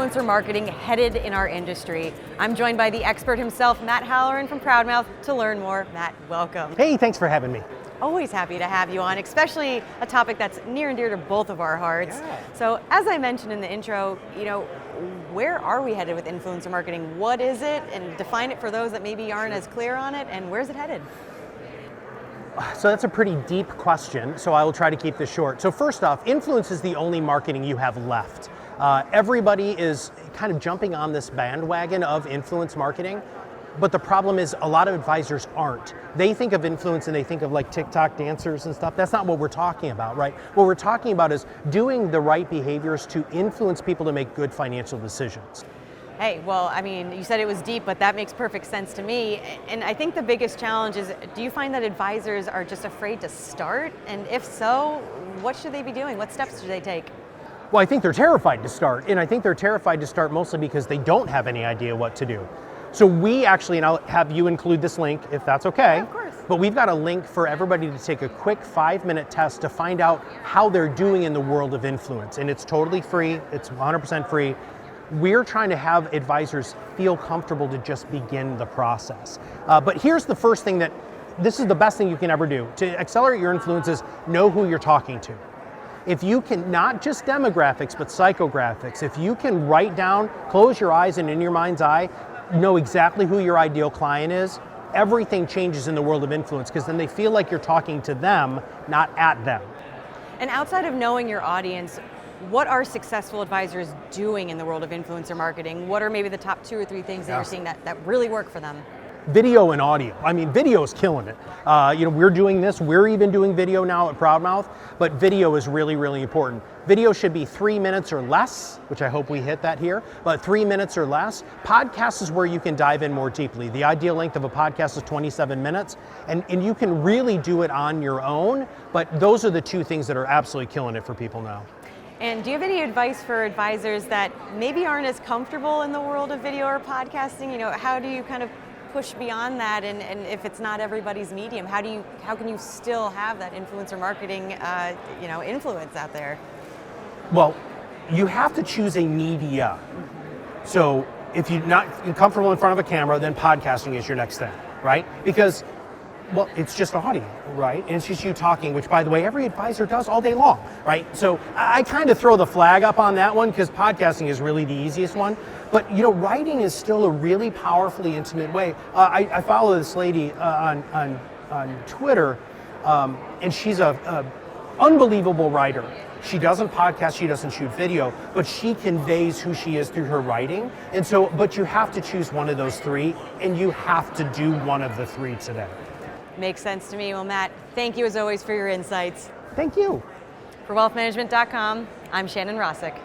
influencer marketing headed in our industry? I'm joined by the expert himself, Matt Halloran from ProudMouth, to learn more. Matt, welcome. Hey, thanks for having me. Always happy to have you on, especially a topic that's near and dear to both of our hearts. Yeah. So as I mentioned in the intro, where are we headed with influencer marketing? What is it? And define it for those that maybe aren't as clear on it, and where's it headed? So that's a pretty deep question, so I will try to keep this short. So first off, influence is the only marketing you have left. Everybody is kind of jumping on this bandwagon of influence marketing, but the problem is a lot of advisors aren't. They think of influence and they think of like TikTok dancers and stuff. That's not what we're talking about, right? What we're talking about is doing the right behaviors to influence people to make good financial decisions. Hey, well, I mean, you said it was deep, but that makes perfect sense to me. And I think the biggest challenge is, do you find that advisors are just afraid to start? And if so, what should they be doing? What steps should they take? Well, I think they're terrified to start. And I think they're terrified to start mostly because they don't have any idea what to do. So we actually, and I'll have you include this link if that's okay. Yeah, of course. But we've got a link for everybody to take a quick 5-minute test to find out how they're doing in the world of influence. And it's totally free, it's 100% free. We're trying to have advisors feel comfortable to just begin the process. But here's the first thing this is the best thing you can ever do. To accelerate your influence is know who you're talking to. If you can, not just demographics, but psychographics, if you can write down, close your eyes and in your mind's eye, know exactly who your ideal client is, everything changes in the world of influence because then they feel like you're talking to them, not at them. And outside of knowing your audience, what are successful advisors doing in the world of influencer marketing? What are maybe the top 2 or 3 things that you're seeing that really work for them? Video and audio. I mean, video is killing it. We're doing this. We're even doing video now at ProudMouth, but video is really, really important. Video should be 3 minutes or less, which I hope we hit that here, but 3 minutes or less. Podcast is where you can dive in more deeply. The ideal length of a podcast is 27 minutes, and you can really do it on your own, but those are the 2 things that are absolutely killing it for people now. And do you have any advice for advisors that maybe aren't as comfortable in the world of video or podcasting? How do you kind of push beyond that, and if it's not everybody's medium, how can you still have that influencer marketing influence out there? Well, you have to choose a media. So if you're not comfortable in front of a camera, then podcasting is your next thing, right? Because, well, it's just audio, right? And it's just you talking, which, by the way, every advisor does all day long, right? So I kind of throw the flag up on that one because podcasting is really the easiest one. But, writing is still a really powerfully intimate way. I follow this lady on Twitter, and she's a unbelievable writer. She doesn't podcast, she doesn't shoot video, but she conveys who she is through her writing. And so, but you have to choose one of those 3, and you have to do one of the 3 today. Makes sense to me. Well, Matt, thank you as always for your insights. Thank you. For wealthmanagement.com, I'm Shannon Rossick.